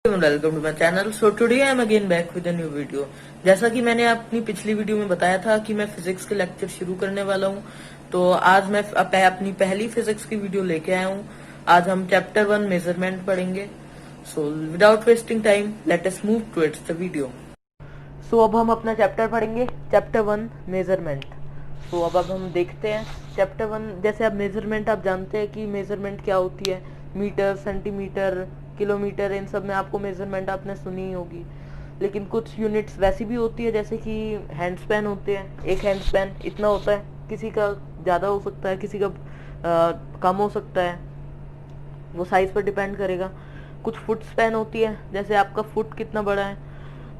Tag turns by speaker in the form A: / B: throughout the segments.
A: Welcome to my channel. So today I am again back with a new video. जैसा कि मैंने अपनी पिछली वीडियो में बताया था कि मैं फिजिक्स के लेक्चर शुरू करने वाला हूं, तो आज मैं अपनी पहली फिजिक्स की वीडियो लेके आया हूं। आज हम चैप्टर 1 मेजरमेंट पढ़ेंगे। So without wasting time let us move towards the video. So अब हम अपना चैप्टर पढ़ेंगे, चैप्टर 1 मेजरमेंट। तो अब हम देखते हैं चैप्टर 1। जैसे अब मेजरमेंट आप जानते हैं कि मेजरमेंट क्या होती है, मीटर, सेंटीमीटर, किलोमीटर, इन सब में आपको मेजरमेंट आपने सुनी ही होगी। लेकिन कुछ यूनिट्स वैसी भी होती है, जैसे कि हैंड स्पैन होते हैं। एक हैंड स्पैन इतना होता है, किसी का ज़्यादा हो सकता है, किसी का कम हो सकता है, वो साइज पर डिपेंड करेगा। कुछ फुट स्पैन होती है, जैसे आपका फुट कितना बड़ा है,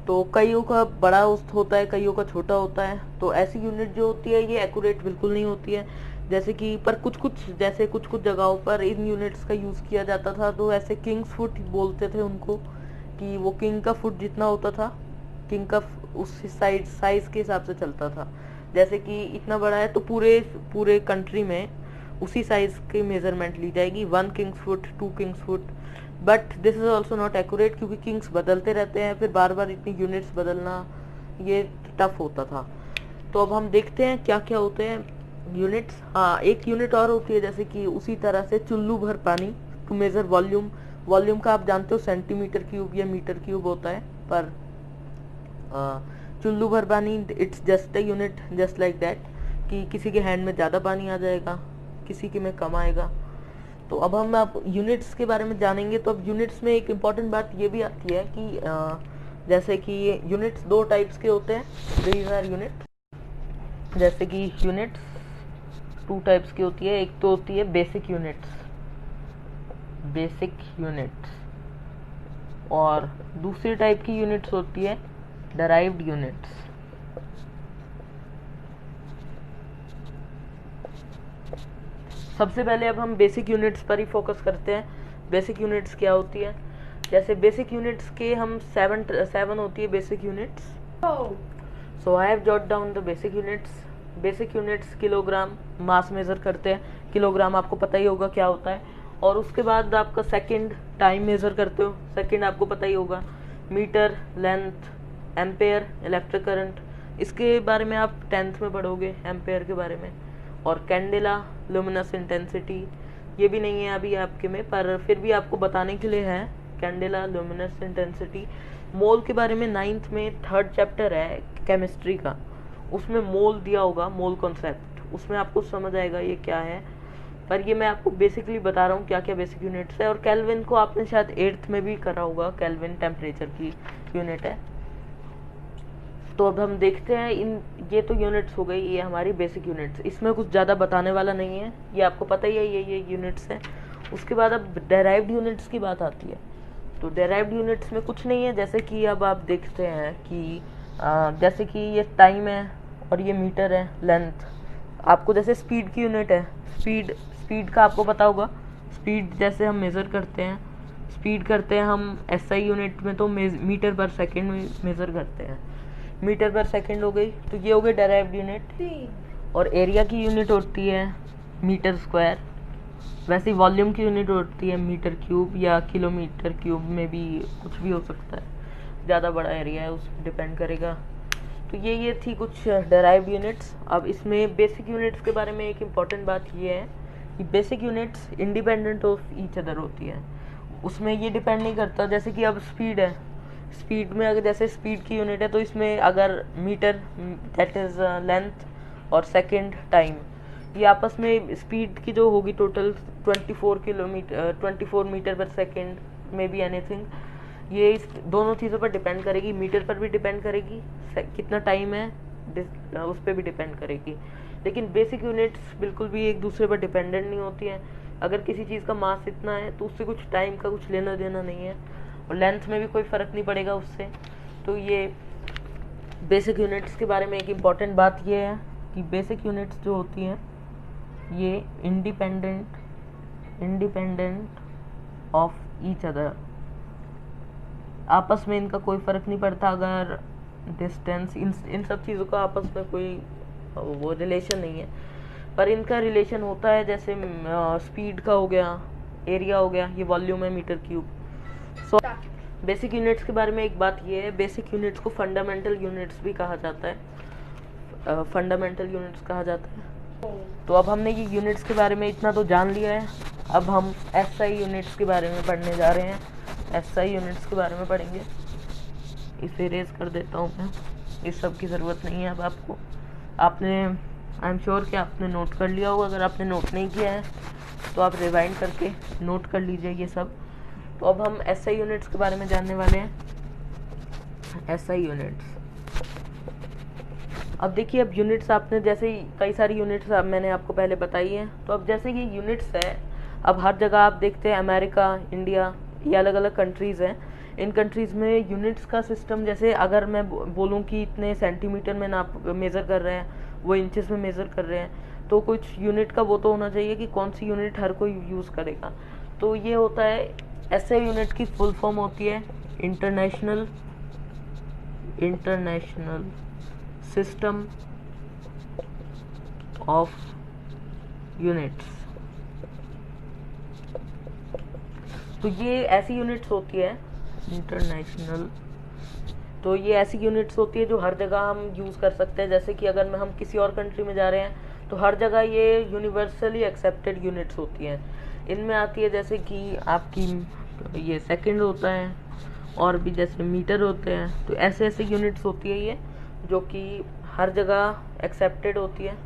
A: तो कईयों का बड़ा होता है, कईयों का छोटा होता है। तो ऐसी यूनिट जो होती है ये एक्यूरेट बिल्कुल नहीं होती है। जैसे कि पर कुछ कुछ जगहों पर इन यूनिट्स का यूज़ किया जाता था, तो ऐसे किंग्स फुट बोलते थे उनको, कि वो किंग का फुट जितना होता था, किंग का उस साइज के हिसाब से चलता था। जैसे कि इतना बड़ा है तो पूरे पूरे कंट्री में उसी साइज की मेजरमेंट ली जाएगी, 1 Kings foot, 2 Kings foot. But this is also not accurate, क्योंकि किंग्स बदलते रहते हैं, फिर बार बार इतनी यूनिट्स बदलना ये टफ होता था। तो अब हम देखते हैं क्या क्या होते हैं यूनिट्स। हाँ, एक यूनिट और होती है, जैसे कि उसी तरह से चुल्लू भर पानी, टू मेजर वॉल्यूम। वॉल्यूम का आप जानते हो सेंटीमीटर क्यूब या मीटर क्यूब होता है, पर चुल्लू भर पानी it's just a unit just like that, कि किसी के हैंड में ज़्यादा पानी आ जाएगा, किसी के में कम आएगा। तो अब हम आप यूनिट्स के बारे में जानेंगे। तो अब यूनिट्स में एक इम्पॉर्टेंट बात ये भी आती है कि जैसे कि यूनिट्स दो टाइप्स के होते हैं। दीज आर यूनिट, जैसे कि यूनिट्स 2 टाइप्स की होती है। एक तो होती है बेसिक यूनिट्स, और दूसरी टाइप की यूनिट्स होती है डराइव्ड यूनिट्स। सबसे पहले अब हम बेसिक यूनिट्स पर ही फोकस करते हैं। बेसिक यूनिट्स क्या होती है? जैसे बेसिक यूनिट्स के हम 7 होती है basic units. So I have jot down the basic units. Basic units kilogram, mass measure करते हैं। किलोग्राम आपको पता ही होगा क्या होता है। और उसके बाद आपका सेकंड, टाइम मेजर करते हो, सेकंड आपको पता ही होगा। Metre, length, ampere, electric current, इसके बारे में आप 10th में पढ़ोगे, एम्पेयर के बारे में। और कैंडेला, लुमिनस इंटेंसिटी, ये भी नहीं है अभी आपके में, पर फिर भी आपको बताने के लिए है। Candela, luminous intensity. मोल के बारे में 9th में 3rd चैप्टर है केमिस्ट्री का, उसमें मोल दिया होगा, मोल कॉन्सेप्ट, उसमें आपको समझ आएगा ये क्या है। पर ये मैं आपको बेसिकली बता रहा हूँ क्या क्या बेसिक यूनिट्स है। और केल्विन को आपने शायद 8th में भी करा होगा, केल्विन टेम्परेचर की यूनिट है। तो अब हम देखते हैं ये तो यूनिट्स हो गई, ये हमारी बेसिक यूनिट्स। इसमें कुछ ज़्यादा बताने वाला नहीं है, ये आपको पता ही है, ये यूनिट्स हैं। उसके बाद अब डेराइव्ड यूनिट्स की बात आती है। तो डेराइव्ड यूनिट्स में कुछ नहीं है, जैसे कि अब आप देखते हैं कि जैसे कि ये टाइम है और ये मीटर है, लेंथ। आपको जैसे स्पीड की यूनिट है, स्पीड का आपको पता होगा। स्पीड जैसे हम मेज़र करते हैं, स्पीड करते हैं हम SI यूनिट में, तो मीटर पर सेकेंड में मेज़र करते हैं। मीटर पर सेकेंड हो गई, तो ये हो गई डेराइव्ड यूनिट। और एरिया की यूनिट होती है मीटर स्क्वायर। वैसे ही वॉल्यूम की यूनिट होती है मीटर क्यूब, या किलोमीटर क्यूब में भी कुछ भी हो सकता है, ज़्यादा बड़ा एरिया है उस पर डिपेंड करेगा। तो ये थी कुछ डेराइव्ड यूनिट्स। अब इसमें बेसिक यूनिट्स के बारे में एक इम्पॉर्टेंट बात ये है कि basic units independent of each other होती है। उसमें ये डिपेंड नहीं करता, जैसे कि अब स्पीड है, स्पीड में अगर जैसे स्पीड की यूनिट है, तो इसमें अगर मीटर दैट इज लेंथ और सेकंड टाइम, ये आपस में स्पीड की जो होगी टोटल 24 मीटर पर सेकंड, मे बी एनीथिंग, ये इस दोनों चीज़ों पर डिपेंड करेगी। मीटर पर भी डिपेंड करेगी, कितना टाइम है उस पर भी डिपेंड करेगी। लेकिन बेसिक यूनिट्स बिल्कुल भी एक दूसरे पर डिपेंडेंट नहीं होती हैं। अगर किसी चीज़ का मास इतना है तो उससे कुछ टाइम का कुछ लेना देना नहीं है, और लेंथ में भी कोई फ़र्क नहीं पड़ेगा उससे। तो ये बेसिक यूनिट्स के बारे में एक इम्पॉर्टेंट बात ये है कि बेसिक यूनिट्स जो होती हैं ये इंडिपेंडेंट ऑफ ईच अदर, आपस में इनका कोई फ़र्क नहीं पड़ता। अगर डिस्टेंस, इन सब चीज़ों का आपस में कोई वो रिलेशन नहीं है, पर इनका रिलेशन होता है। जैसे स्पीड का हो गया, एरिया हो गया, ये वॉल्यूम है मीटर क्यूब। बेसिक यूनिट्स के बारे में एक बात ये है, बेसिक यूनिट्स को फंडामेंटल यूनिट्स भी कहा जाता है, फंडामेंटल यूनिट्स कहा जाता है। तो अब हमने ये यूनिट्स के बारे में इतना तो जान लिया है, अब हम एसआई यूनिट्स के बारे में पढ़ने जा रहे हैं। एसआई यूनिट्स के बारे में पढ़ेंगे। इसे इरेज कर देता हूँ मैं, इस सब की ज़रूरत नहीं है अब आपको। आपने, आई एम श्योर कि आपने नोट कर लिया होगा। अगर आपने नोट नहीं किया है तो आप रिवाइंड करके नोट कर लीजिए ये सब। तो अब हम एसआई यूनिट्स के बारे में जानने वाले हैं। एसआई यूनिट्स, अब देखिए, अब यूनिट्स आपने जैसे ही कई सारी यूनिट्स मैंने आपको पहले बताई हैं। तो अब जैसे ये यूनिट्स है, अब हर जगह आप देखते हैं अमेरिका, इंडिया, ये अलग अलग कंट्रीज़ हैं। इन कंट्रीज़ में यूनिट्स का सिस्टम, जैसे अगर मैं बोलूँ कि इतने सेंटीमीटर में नाप मेज़र कर रहे हैं, वो इंचेस में मेज़र कर रहे हैं, तो कुछ यूनिट का वो तो होना चाहिए कि कौन सी यूनिट हर कोई यूज़ करेगा। तो ये होता है, ऐसे यूनिट की फुल फॉर्म होती है इंटरनेशनल सिस्टम ऑफ यूनिट्स। तो ये ऐसी यूनिट्स होती है इंटरनेशनल, तो ये ऐसी यूनिट्स होती है जो हर जगह हम यूज़ कर सकते हैं। जैसे कि अगर हम किसी और कंट्री में जा रहे हैं तो हर जगह ये यूनिवर्सली एक्सेप्टेड यूनिट्स होती हैं। इनमें आती है जैसे कि आपकी ये सेकंड होता है, और भी जैसे मीटर होते हैं। तो ऐसे ऐसे यूनिट्स होती है ये जो कि हर जगह एक्सेप्टेड होती है।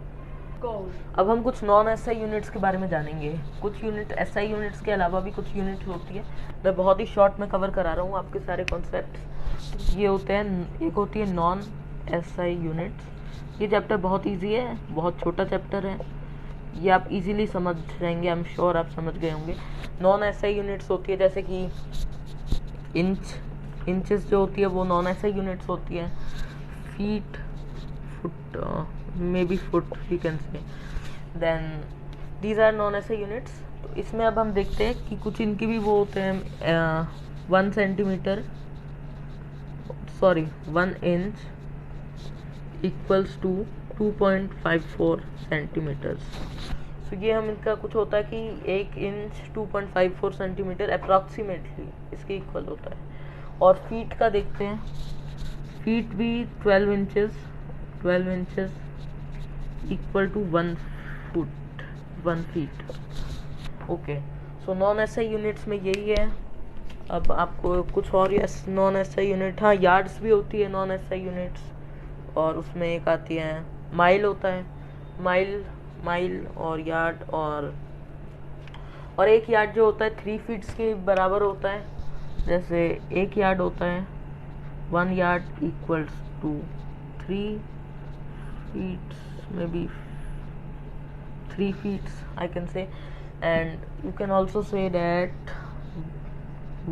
A: अब हम कुछ नॉन एसआई यूनिट्स के बारे में जानेंगे। कुछ यूनिट एसआई यूनिट्स के अलावा भी कुछ यूनिट्स होती है, मैं बहुत ही शॉर्ट में कवर करा रहा हूँ आपके सारे कॉन्सेप्ट्स। ये होते हैं, एक होती है नॉन एसआई यूनिट्स। ये चैप्टर बहुत इजी है, बहुत छोटा चैप्टर है, ये आप इजीली समझ जाएंगे। आई एम श्योर आप समझ गए होंगे। नॉन एसआई यूनिट्स होती है जैसे कि इंचेस जो होती है वो नॉन एसआई यूनिट्स होती है। Feet, foot, maybe foot you can say, then these are non SI units. तो इसमें अब हम देखते हैं कि कुछ इनके भी वो होते हैं। 1 centimetre, sorry 1 inch equals to 2.54 centimetres. तो ये हम इनका कुछ होता है कि 1 इंच 2.54 सेंटीमीटर अप्रॉक्सीमेटली इसके इक्वल होता है। और फीट का देखते हैं, फीट भी 12 inches equal to 1 foot, 1 feet. Okay, so non SI units में यही है। अब आपको कुछ और नॉन एसआई यूनिट, हाँ यार्ड्स भी होती है नॉन एसआई यूनिट्स, और उसमें एक आती है माइल होता है, माइल और यार्ड, और एक यार्ड जो होता है 3 फीट्स के बराबर होता है। जैसे एक यार्ड होता है 1 yard equals to 3 feets, maybe 3 feets I can say, and you can also say that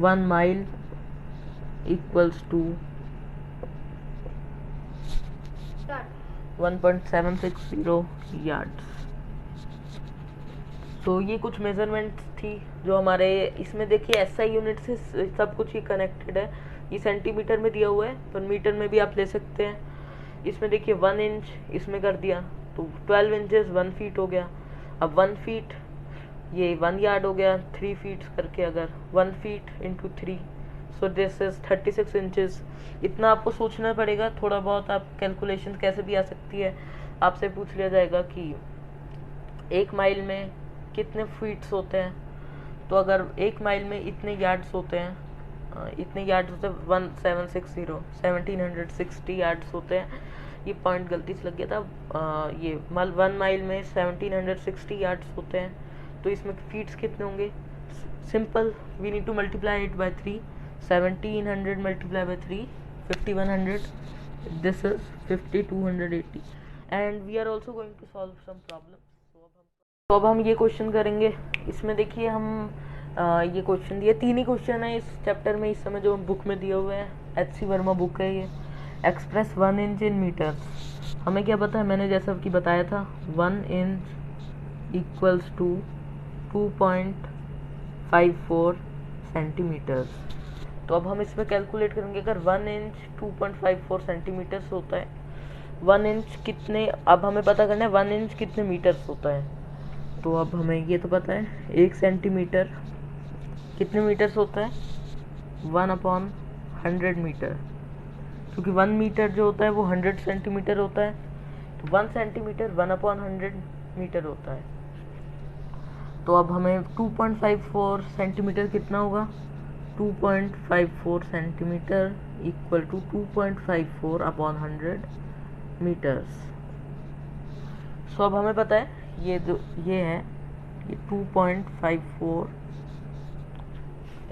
A: 1 mile equals to 1.760 yards। तो ये कुछ मेजरमेंट्स थी जो हमारे इसमें, देखिए एसआई यूनिट से सब कुछ ही कनेक्टेड है। ये सेंटीमीटर में दिया हुआ है, पर मीटर में भी आप ले सकते हैं। इसमें देखिए 1 इंच इसमें कर दिया तो 12 इंचेस 1 फीट हो गया। अब 1 फीट ये 1 यार्ड हो गया, 3 फीट करके अगर 1 feet into 3, so this is 36 inches. इतना आपको सोचना पड़ेगा, थोड़ा बहुत आप कैलकुलेशन कैसे भी आ सकती है। आपसे पूछ लिया जाएगा कि 1 माइल में कितने फीट्स होते हैं, तो अगर 1 माइल में इतने यार्ड्स होते हैं, 1760 यार्ड्स होते हैं। ये पॉइंट गलती से लग गया था। ये 1 माइल में 1760 यार्ड्स होते हैं, तो इसमें फीट्स कितने होंगे? Simple, we need to multiply it by 3। 1700 multiply by 3, 5100, this is 5280, and we are also going to solve some problem. तो अब हम ये क्वेश्चन करेंगे। इसमें देखिए हम ये क्वेश्चन दिए, 3 ही क्वेश्चन है इस चैप्टर में इस समय जो बुक में दिए हुए हैं। HC वर्मा बुक है ये। Express 1 inch in metres. हमें क्या पता है, मैंने जैसा कि बताया था 1 इंच इक्वल्स टू 2.54 सेंटीमीटर्स। तो अब हम इसमें कैलकुलेट करेंगे। अगर 1 इंच 2.54 सेंटीमीटर्स होता है, 1 इंच कितने, अब हमें पता करना है 1 इंच कितने मीटर्स होता है। तो अब हमें ये तो पता है 1 सेंटीमीटर कितने मीटर्स होता है, 1/100 मीटर, क्योंकि 1 मीटर जो होता है वो 100 सेंटीमीटर होता है, तो 1 सेंटीमीटर 1/100 मीटर होता है। तो अब हमें 2.54 सेंटीमीटर कितना होगा, 2.54 centimetre equal to 2.54/100 metres. So अब हमें पता है ये है ये 2.54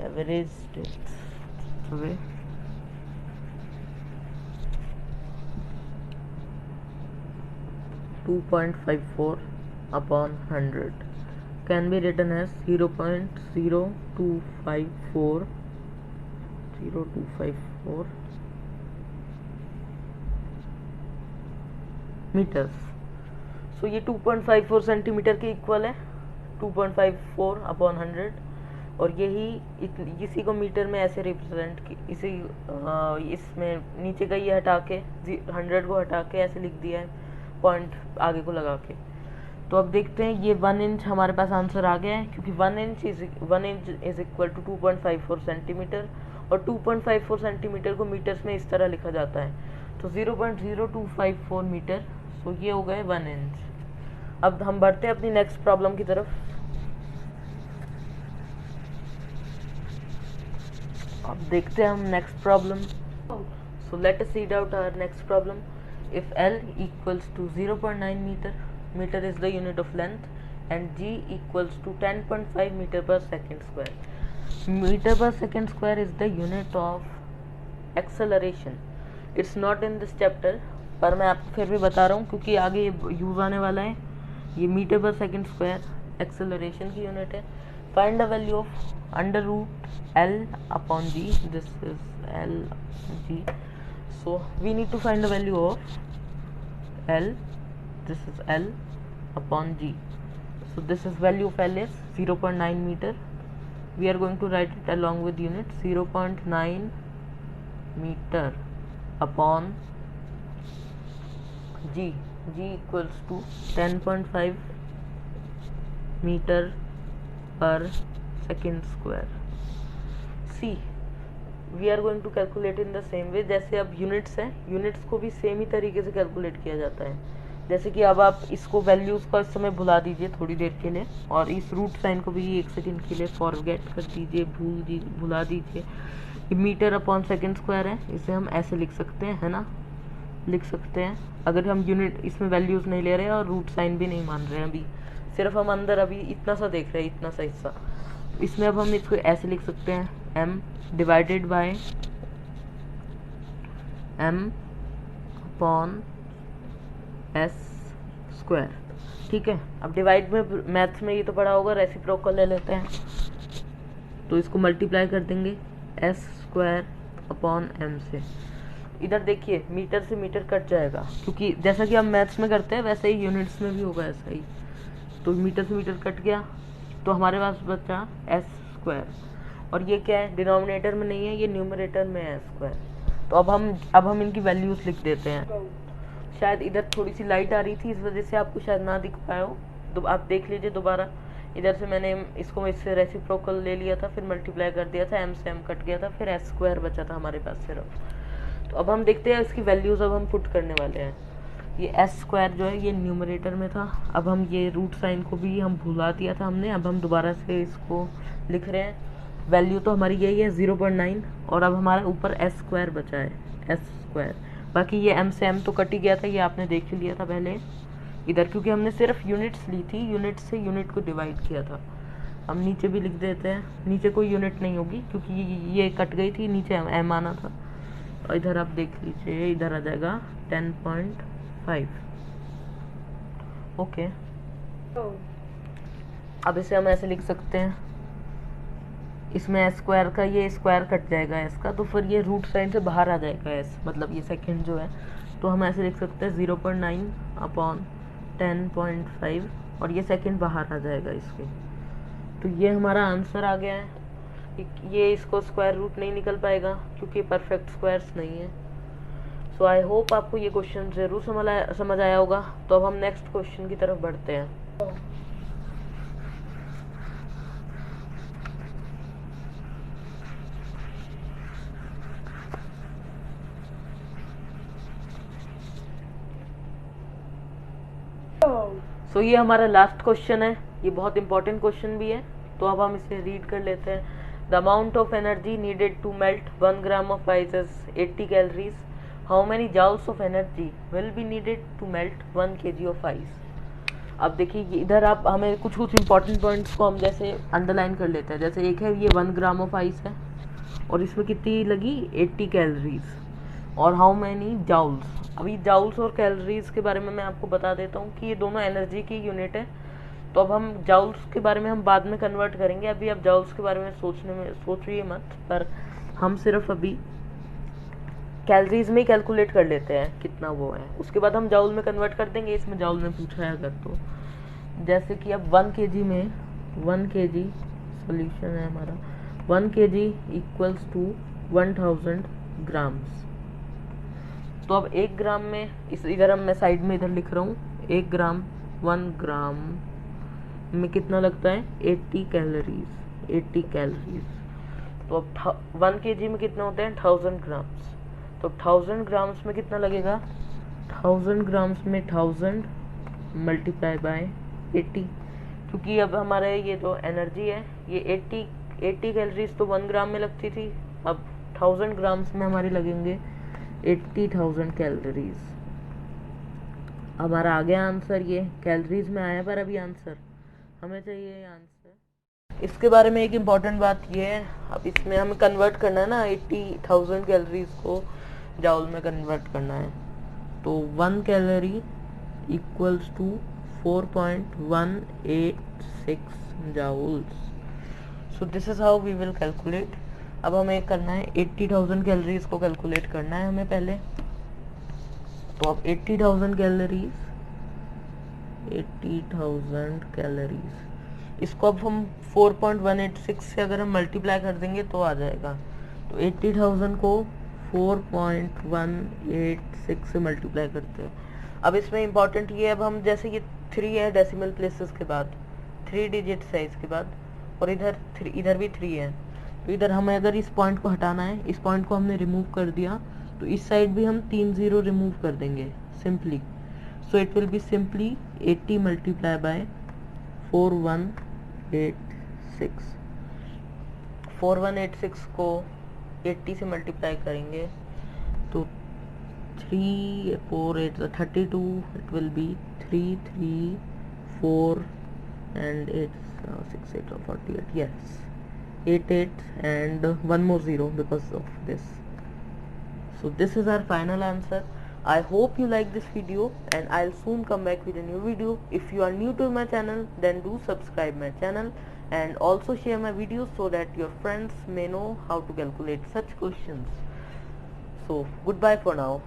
A: average depth 2.54/100 can be written as 0.0254 metres. So ये 2.54 सेंटीमीटर के इक्वल है, 2.54/100, और यही इसी को मीटर में ऐसे रिप्रेजेंट इसमें नीचे का ये हटा के 100 को हटा के ऐसे लिख दिया है पॉइंट आगे को लगा के। तो अब देखते हैं ये 1 इंच हमारे पास आंसर आ गया है, क्योंकि 1 inch is equal to 2.54 centimetre, और 2.54 सेंटीमीटर को मीटर्स में इस तरह लिखा जाता है, तो 0.0254 मीटर। सो ये हो गए 1 इंच। अब हम बढ़ते हैं अपनी नेक्स्ट प्रॉब्लम की तरफ। अब देखते हैं हम next problem. So let us read out our next problem. If L equals to 0.9 meter is the unit of length, and G equals to 10.5 meter per second square. Meter per second square is the unit of acceleration. It's not in this chapter, पर मैं आपको फिर भी बता रहा हूँ क्योंकि आगे यूज आने वाला है। ये मीटर पर सेकेंड स्क्वायर एक्सेलरेशन की यूनिट है। Find the value of √L/G. This is L/G. So we need to find the value of L. This is L/G. So this is value of L is 0.9 meter. We are going to write it along with unit 0.9 meter upon G. G equals to 10.5 meter per second square. C. We are going to calculate in the same way. जैसे अब units हैं, units को भी same ही तरीके से calculate किया जाता है। जैसे कि अब आप इसको वैल्यूज़ को इस समय भुला दीजिए थोड़ी देर के लिए, और इस रूट साइन को भी 1 सेकेंड के लिए फॉरगेट कर दीजिए, भुला दीजिए। ये मीटर अपॉन सेकेंड स्क्वायर है, इसे हम ऐसे लिख सकते हैं, है ना, लिख सकते हैं। अगर हम यूनिट इसमें वैल्यूज़ नहीं ले रहे हैं और रूट साइन भी नहीं मान रहे हैं, अभी सिर्फ हम अंदर अभी इतना सा देख रहे हैं, इतना सा हिस्सा। इसमें अब हम इसको ऐसे लिख सकते हैं, m divided by m upon s square. ठीक है, अब डिवाइड में मैथ्स में ये तो पढ़ा होगा, रेसिप्रोकल ले लेते हैं, तो इसको मल्टीप्लाई कर देंगे s स्क्वायर अपॉन m से। इधर देखिए मीटर से मीटर कट जाएगा, क्योंकि जैसा कि हम मैथ्स में करते हैं वैसे ही यूनिट्स में भी होगा ऐसा ही। तो मीटर से मीटर कट गया, तो हमारे पास बचा s स्क्वायर, और ये क्या है, डिनोमिनेटर में नहीं है, ये न्यूमरेटर में है स्क्वायर। तो अब हम इनकी वैल्यूज लिख देते हैं। शायद इधर थोड़ी सी लाइट आ रही थी, इस वजह से आपको शायद ना दिख पाया हो, तो आप देख लीजिए दोबारा। इधर से मैंने इसको इससे रेसिप्रोकल ले लिया था, फिर मल्टीप्लाई कर दिया था, m से m कट गया था, फिर s स्क्वायर बचा था हमारे पास सिर्फ। तो अब हम देखते हैं इसकी वैल्यूज अब हम पुट करने वाले हैं। ये s स्क्वायर जो है ये न्यूमरेटर में था, अब हम ये रूट साइन को भी हम भुला दिया था हमने, अब हम दोबारा से इसको लिख रहे हैं। वैल्यू तो हमारी यही है 0.9, और अब हमारा ऊपर s स्क्वायर बचा है, s स्क्वायर। बाकी ये m से m तो कट ही गया था, ये आपने देख ही लिया था पहले इधर, क्योंकि हमने सिर्फ यूनिट्स ली थी, यूनिट से यूनिट को डिवाइड किया था। हम नीचे भी लिख देते हैं, नीचे कोई यूनिट नहीं होगी क्योंकि ये कट गई थी, नीचे m आना था। और इधर आप देख लीजिए, इधर आ जाएगा 10.5। ओके, अब इसे हम ऐसे लिख सकते हैं, इसमें s स्क्वायर का ये स्क्वायर कट जाएगा s का, तो फिर ये रूट साइन से बाहर आ जाएगा s, मतलब ये सेकंड जो है, तो हम ऐसे लिख सकते हैं 0.9 अपॉन 10.5, और ये सेकंड बाहर आ जाएगा इसके। तो ये हमारा आंसर आ गया है। ये इसको स्क्वायर रूट नहीं निकल पाएगा क्योंकि परफेक्ट स्क्वायर्स नहीं है। सो आई होप आपको ये क्वेश्चन ज़रूर समझ आया होगा। तो अब हम नेक्स्ट क्वेश्चन की तरफ बढ़ते हैं। सो ये हमारा लास्ट क्वेश्चन है, ये बहुत इंपॉर्टेंट क्वेश्चन भी है, तो अब हम इसे रीड कर लेते हैं। The amount of energy needed to melt 1 gram of ice is 80 calories. How many joules of energy will be needed to melt 1 kg of ice. अब देखिए इधर आप हमें कुछ इंपॉर्टेंट पॉइंट्स को हम जैसे अंडरलाइन कर लेते हैं। जैसे एक है ये 1 ग्राम ऑफ आइस है और इसमें कितनी लगी 80 कैलोरीज, और हाउ मैनी जाउल्स। अभी जाउल्स और कैलोरीज के बारे में मैं आपको बता देता हूँ कि ये दोनों एनर्जी की यूनिट है। तो अब हम जाउल्स के बारे में हम बाद में कन्वर्ट करेंगे, अभी आप जाउल्स के बारे में सोचिए मत, पर हम सिर्फ अभी कैलोरीज में ही कैलकुलेट कर लेते हैं कितना वो है, उसके बाद हम जाउल में कन्वर्ट कर देंगे। इसमें जाउल में पूछा है अगर तो, जैसे कि अब 1 kg में 1 kg सोल्यूशन है हमारा, 1 kg इक्वल्स टू 1000 ग्राम्स। तो अब 1 ग्राम में इधर हम मैं साइड में इधर लिख रहा हूँ 1 ग्राम, 1 ग्राम में कितना लगता है 80 कैलोरीज, 80 कैलोरीज। तो अब 1 kg में कितना होते हैं 1000 ग्राम्स, तो 1000 ग्राम्स में कितना लगेगा 1000 ग्राम्स में 1000 मल्टीप्लाई बाय 80, क्योंकि अब हमारे ये जो एनर्जी है ये 80 कैलोरीज तो 1 ग्राम में लगती थी, अब 1000 ग्राम्स में हमारे लगेंगे 80,000 कैलोरीज। हमारा आ गया आंसर, ये कैलोरीज में आया, पर अभी आंसर हमें चाहिए आंसर। इसके बारे में एक इम्पॉर्टेंट बात ये है, अब इसमें हमें कन्वर्ट करना है ना 80,000 कैलोरीज को जाउल में कन्वर्ट करना है, तो 1 calorie equals to 4.186 joules. So this is how we will calculate. अब हमें करना है 80,000 कैलोरीज को कैलकुलेट करना है हमें पहले। तो अब 80,000 कैलोरीज इसको अब हम 4.186 से अगर हम मल्टीप्लाई कर देंगे तो आ जाएगा। तो 80,000 को 4.186 से मल्टीप्लाई करते हैं। अब इसमें इम्पॉर्टेंट ये, अब हम जैसे ये 3 है डेसिमल प्लेसेस के बाद, 3 डिजिट्स है इसके बाद, और इधर भी 3 है, तो इधर हमें अगर इस पॉइंट को हटाना है, इस पॉइंट को हमने रिमूव कर दिया, तो इस साइड भी हम 3 0 रिमूव कर देंगे simply. So it will be simply 80 multiply by 4186। 4186 को 80 से मल्टीप्लाई करेंगे तो 3 4 8 32, it will be 3 3 4 and 8 6 8 48, yes 8 8 and one more 0 because of this. So this is our final answer. I hope you like this video and I'll soon come back with a new video. If you are new to my channel, then do subscribe my channel and also share my videos so that your friends may know how to calculate such questions. So goodbye for now.